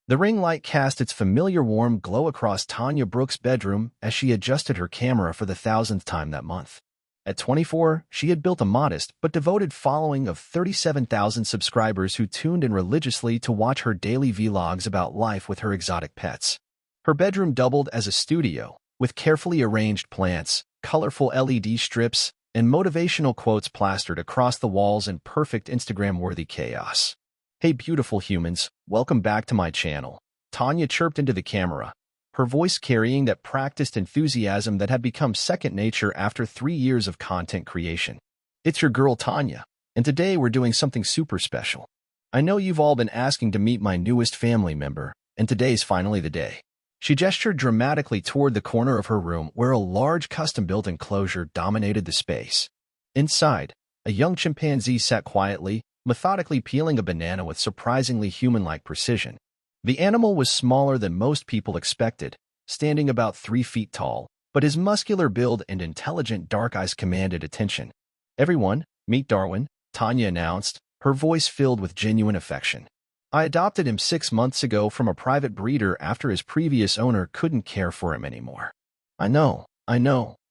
The ring light cast its familiar warm glow across Tanya Brooks' bedroom as she adjusted her camera for the 1,000th time that month. At 24, she had built a modest but devoted following of 37,000 subscribers who tuned in religiously to watch her daily vlogs about life with her exotic pets. Her bedroom doubled as a studio, with carefully arranged plants, colorful LED strips, and motivational quotes plastered across the walls in perfect Instagram-worthy chaos. "Hey beautiful humans, welcome back to my channel," Tanya chirped into the camera, her voice carrying that practiced enthusiasm that had become second nature after 3 years of content creation. "It's your girl Tanya, and today we're doing something super special. I know you've all been asking to meet my newest family member, and today's finally the day." She gestured dramatically toward the corner of her room where a large custom-built enclosure dominated the space. Inside, a young chimpanzee sat quietly, methodically peeling a banana with surprisingly human-like precision. The animal was smaller than most people expected, standing about 3 feet tall, but his muscular build and intelligent dark eyes commanded attention. "Everyone, meet Darwin," Tanya announced, her voice filled with genuine affection. "I adopted him 6 months ago from a private breeder after his previous owner couldn't care for him anymore." I know.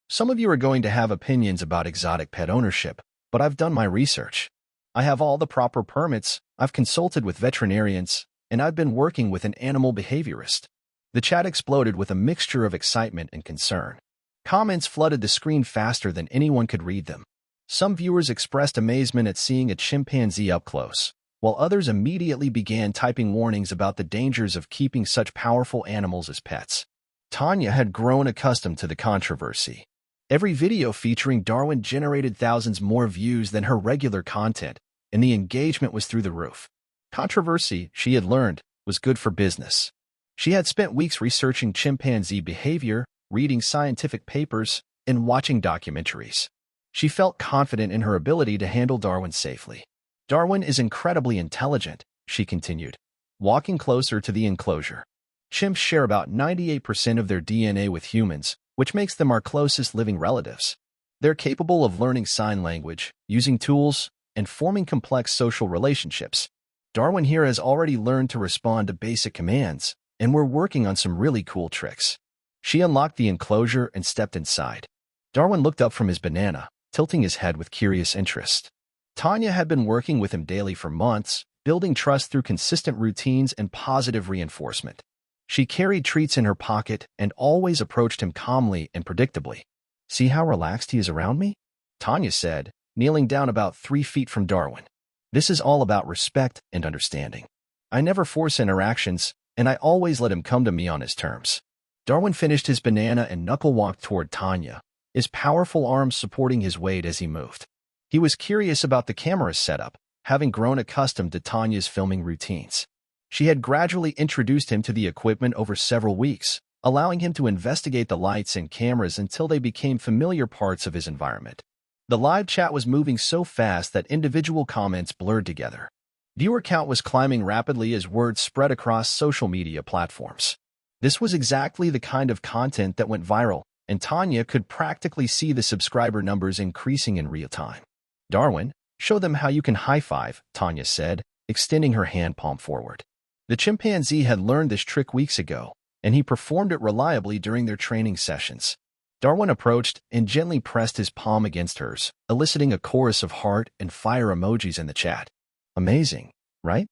Some of you are going to have opinions about exotic pet ownership, but I've done my research. I have all the proper permits, I've consulted with veterinarians, and I've been working with an animal behaviorist. The chat exploded with a mixture of excitement and concern. Comments flooded the screen faster than anyone could read them. Some viewers expressed amazement at seeing a chimpanzee up close, while others immediately began typing warnings about the dangers of keeping such powerful animals as pets. Tanya had grown accustomed to the controversy. Every video featuring Darwin generated thousands more views than her regular content, and the engagement was through the roof. Controversy, she had learned, was good for business. She had spent weeks researching chimpanzee behavior, reading scientific papers, and watching documentaries. She felt confident in her ability to handle Darwin safely. "Darwin is incredibly intelligent," she continued, walking closer to the enclosure. "Chimps share about 98% of their DNA with humans, which makes them our closest living relatives. They're capable of learning sign language, using tools, and forming complex social relationships. Darwin here has already learned to respond to basic commands, and we're working on some really cool tricks." She unlocked the enclosure and stepped inside. Darwin looked up from his banana, tilting his head with curious interest. Tanya had been working with him daily for months, building trust through consistent routines and positive reinforcement. She carried treats in her pocket and always approached him calmly and predictably. "See how relaxed he is around me?" Tanya said, kneeling down about 3 feet from Darwin. "This is all about respect and understanding. I never force interactions, and I always let him come to me on his terms." Darwin finished his banana and knuckle-walked toward Tanya, his powerful arms supporting his weight as he moved. He was curious about the camera's setup, having grown accustomed to Tanya's filming routines. She had gradually introduced him to the equipment over several weeks, allowing him to investigate the lights and cameras until they became familiar parts of his environment. The live chat was moving so fast that individual comments blurred together. Viewer count was climbing rapidly as word spread across social media platforms. This was exactly the kind of content that went viral, and Tanya could practically see the subscriber numbers increasing in real time. "Darwin, show them how you can high-five," Tanya said, extending her hand palm forward. The chimpanzee had learned this trick weeks ago, and he performed it reliably during their training sessions. Darwin approached and gently pressed his palm against hers, eliciting a chorus of heart and fire emojis in the chat. "Amazing, right?"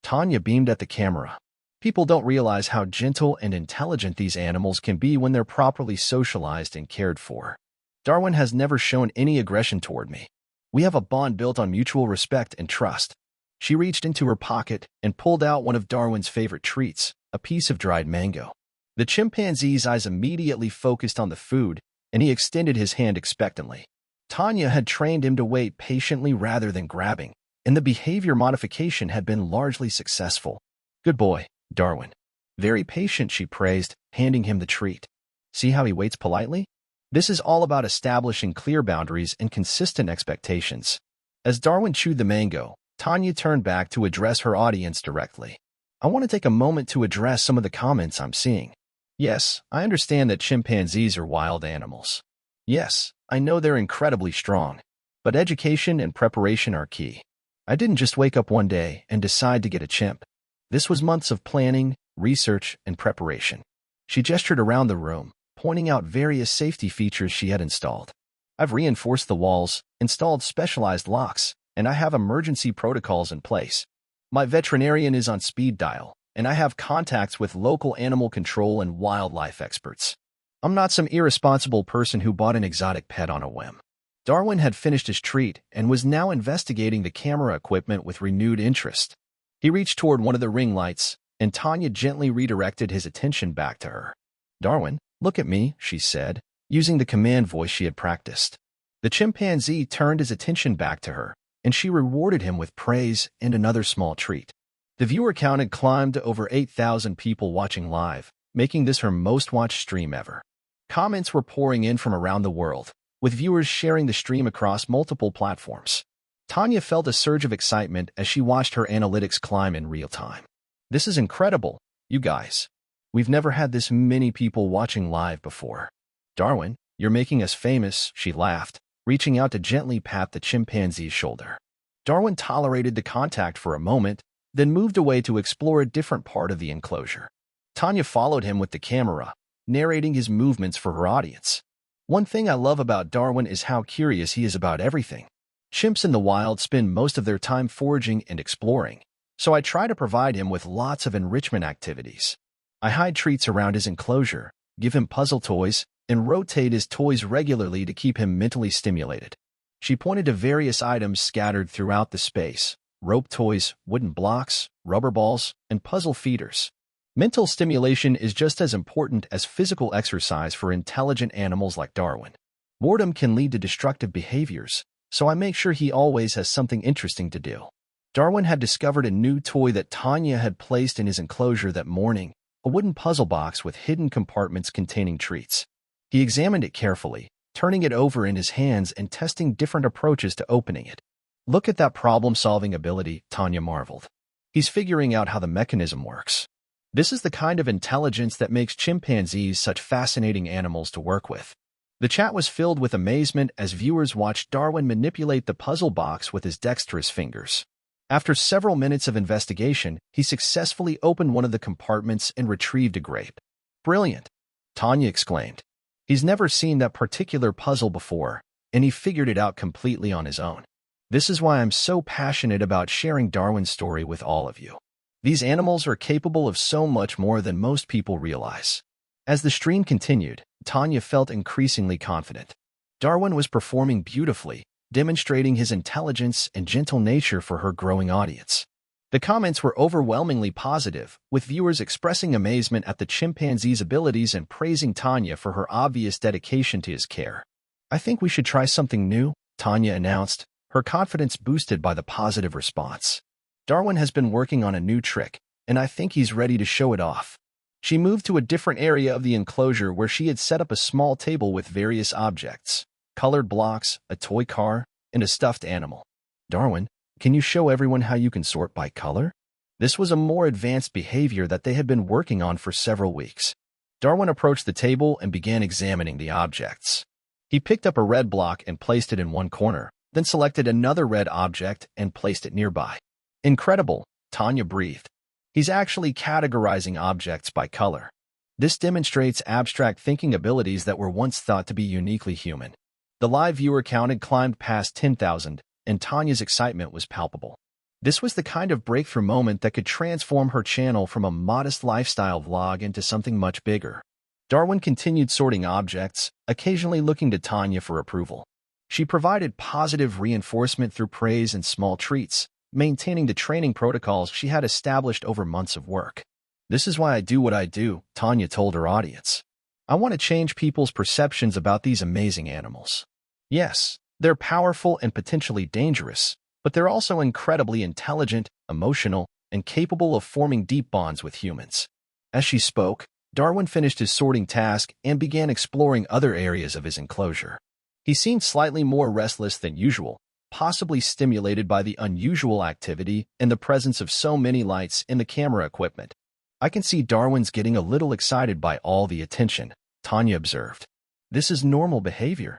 Tanya beamed at the camera. "People don't realize how gentle and intelligent these animals can be when they're properly socialized and cared for. Darwin has never shown any aggression toward me. We have a bond built on mutual respect and trust." She reached into her pocket and pulled out one of Darwin's favorite treats, a piece of dried mango. The chimpanzee's eyes immediately focused on the food, and he extended his hand expectantly. Tanya had trained him to wait patiently rather than grabbing, and the behavior modification had been largely successful. "Good boy, Darwin. Very patient," she praised, handing him the treat. "See how he waits politely? This is all about establishing clear boundaries and consistent expectations." As Darwin chewed the mango, Tanya turned back to address her audience directly. "I want to take a moment to address some of the comments I'm seeing. Yes, I understand that chimpanzees are wild animals. Yes, I know they're incredibly strong, but education and preparation are key. I didn't just wake up one day and decide to get a chimp. This was months of planning, research, and preparation. She gestured around the room, pointing out various safety features she had installed. I've reinforced the walls, installed specialized locks, and I have emergency protocols in place. My veterinarian is on speed dial, and I have contacts with local animal control and wildlife experts. I'm not some irresponsible person who bought an exotic pet on a whim. Darwin had finished his treat and was now investigating the camera equipment with renewed interest. He reached toward one of the ring lights, and Tanya gently redirected his attention back to her. "Darwin, look at me," she said, using the command voice she had practiced. The chimpanzee turned his attention back to her, and she rewarded him with praise and another small treat. The viewer count had climbed to over 8,000 people watching live, making this her most-watched stream ever. Comments were pouring in from around the world, with viewers sharing the stream across multiple platforms. Tanya felt a surge of excitement as she watched her analytics climb in real time. "This is incredible, you guys. We've never had this many people watching live before. Darwin, you're making us famous," she laughed, reaching out to gently pat the chimpanzee's shoulder. Darwin tolerated the contact for a moment, then moved away to explore a different part of the enclosure. Tanya followed him with the camera, narrating his movements for her audience. "One thing I love about Darwin is how curious he is about everything. Chimps in the wild spend most of their time foraging and exploring, so I try to provide him with lots of enrichment activities. I hide treats around his enclosure, give him puzzle toys, and rotate his toys regularly to keep him mentally stimulated." She pointed to various items scattered throughout the space: rope toys, wooden blocks, rubber balls, and puzzle feeders. Mental stimulation is just as important as physical exercise for intelligent animals like Darwin. Boredom can lead to destructive behaviors, so I make sure he always has something interesting to do. Darwin had discovered a new toy that Tanya had placed in his enclosure that morning, a wooden puzzle box with hidden compartments containing treats. He examined it carefully, turning it over in his hands and testing different approaches to opening it. "Look at that problem-solving ability," Tanya marveled. "He's figuring out how the mechanism works." This is the kind of intelligence that makes chimpanzees such fascinating animals to work with. The chat was filled with amazement as viewers watched Darwin manipulate the puzzle box with his dexterous fingers. After several minutes of investigation, he successfully opened one of the compartments and retrieved a grape. "Brilliant!" Tanya exclaimed. "He's never seen that particular puzzle before, and he figured it out completely on his own. This is why I'm so passionate about sharing Darwin's story with all of you. These animals are capable of so much more than most people realize." As the stream continued, Tanya felt increasingly confident. Darwin was performing beautifully, demonstrating his intelligence and gentle nature for her growing audience. The comments were overwhelmingly positive, with viewers expressing amazement at the chimpanzee's abilities and praising Tanya for her obvious dedication to his care. "I think we should try something new," Tanya announced, her confidence boosted by the positive response. "Darwin has been working on a new trick, and I think he's ready to show it off." She moved to a different area of the enclosure where she had set up a small table with various objects: colored blocks, a toy car, and a stuffed animal. "Darwin, can you show everyone how you can sort by color?" This was a more advanced behavior that they had been working on for several weeks. Darwin approached the table and began examining the objects. He picked up a red block and placed it in one corner, then selected another red object and placed it nearby. "Incredible," Tanya breathed. "He's actually categorizing objects by color. This demonstrates abstract thinking abilities that were once thought to be uniquely human." The live viewer count had climbed past 10,000, and Tanya's excitement was palpable. This was the kind of breakthrough moment that could transform her channel from a modest lifestyle vlog into something much bigger. Darwin continued sorting objects, occasionally looking to Tanya for approval. She provided positive reinforcement through praise and small treats, maintaining the training protocols she had established over months of work. "This is why I do what I do," Tanya told her audience. "I want to change people's perceptions about these amazing animals. Yes, they're powerful and potentially dangerous, but they're also incredibly intelligent, emotional, and capable of forming deep bonds with humans." As she spoke, Darwin finished his sorting task and began exploring other areas of his enclosure. He seemed slightly more restless than usual, possibly stimulated by the unusual activity and the presence of so many lights in the camera equipment. "I can see Darwin's getting a little excited by all the attention," Tanya observed. "This is normal behavior.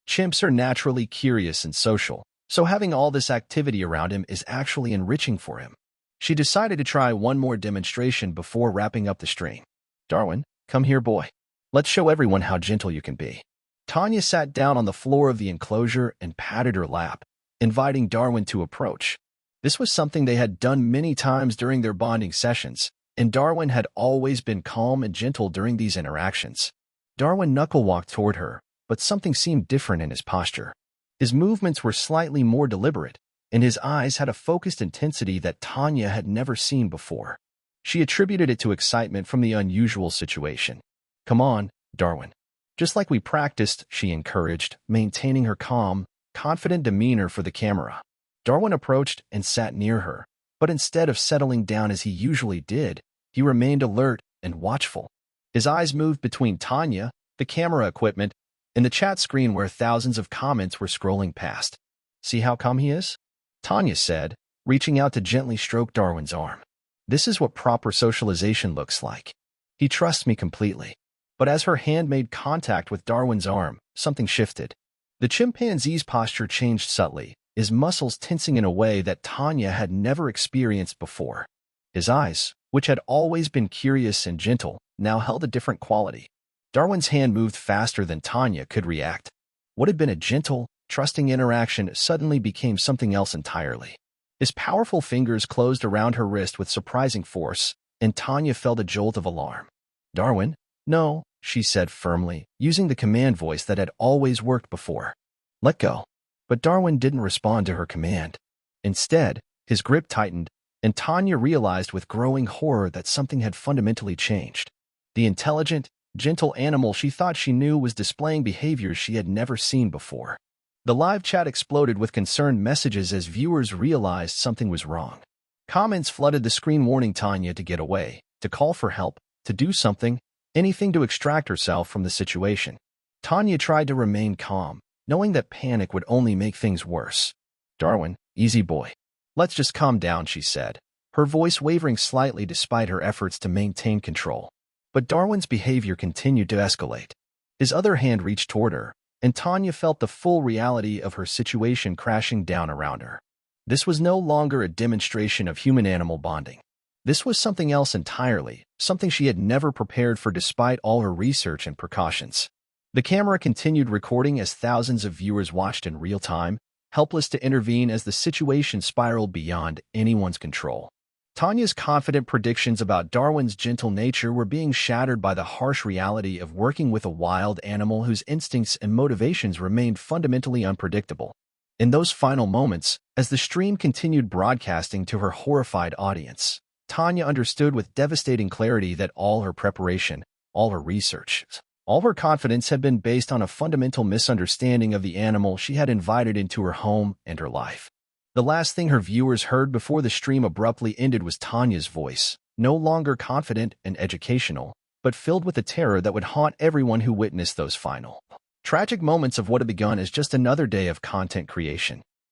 Chimps are naturally curious and social, so having all this activity around him is actually enriching for him." She decided to try one more demonstration before wrapping up the stream. Darwin, come here, boy. Let's show everyone how gentle you can be. Tanya sat down on the floor of the enclosure and patted her lap, inviting Darwin to approach. This was something they had done many times during their bonding sessions, and Darwin had always been calm and gentle during these interactions. Darwin knuckle-walked toward her, but something seemed different in his posture. His movements were slightly more deliberate, and his eyes had a focused intensity that Tanya had never seen before. She attributed it to excitement from the unusual situation. Come on, Darwin. Just like we practiced, she encouraged, maintaining her calm, confident demeanor for the camera. Darwin approached and sat near her, but instead of settling down as he usually did, he remained alert and watchful. His eyes moved between Tanya, the camera equipment, and the chat screen where thousands of comments were scrolling past. See how calm he is? Tanya said, reaching out to gently stroke Darwin's arm. This is what proper socialization looks like. He trusts me completely. But as her hand made contact with Darwin's arm, something shifted. The chimpanzee's posture changed subtly, his muscles tensing in a way that Tanya had never experienced before. His eyes, which had always been curious and gentle, now held a different quality. Darwin's hand moved faster than Tanya could react. What had been a gentle, trusting interaction suddenly became something else entirely. His powerful fingers closed around her wrist with surprising force, and Tanya felt a jolt of alarm. Darwin? No, she said firmly, using the command voice that had always worked before. Let go. But Darwin didn't respond to her command. Instead, his grip tightened, and Tanya realized with growing horror that something had fundamentally changed. The intelligent, gentle animal she thought she knew was displaying behaviors she had never seen before. The live chat exploded with concerned messages as viewers realized something was wrong. Comments flooded the screen warning Tanya to get away, to call for help, to do something, anything to extract herself from the situation. Tanya tried to remain calm, knowing that panic would only make things worse. Darwin, easy boy. Let's just calm down, she said, her voice wavering slightly despite her efforts to maintain control. But Darwin's behavior continued to escalate. His other hand reached toward her, and Tanya felt the full reality of her situation crashing down around her. This was no longer a demonstration of human-animal bonding. This was something else entirely, something she had never prepared for despite all her research and precautions. The camera continued recording as thousands of viewers watched in real time, helpless to intervene as the situation spiraled beyond anyone's control. Tanya's confident predictions about Darwin's gentle nature were being shattered by the harsh reality of working with a wild animal whose instincts and motivations remained fundamentally unpredictable. In those final moments, as the stream continued broadcasting to her horrified audience, Tanya understood with devastating clarity that all her preparation, all her research, all her confidence had been based on a fundamental misunderstanding of the animal she had invited into her home and her life. The last thing her viewers heard before the stream abruptly ended was Tanya's voice, no longer confident and educational, but filled with the terror that would haunt everyone who witnessed those final, tragic moments of what had begun as just another day of content creation.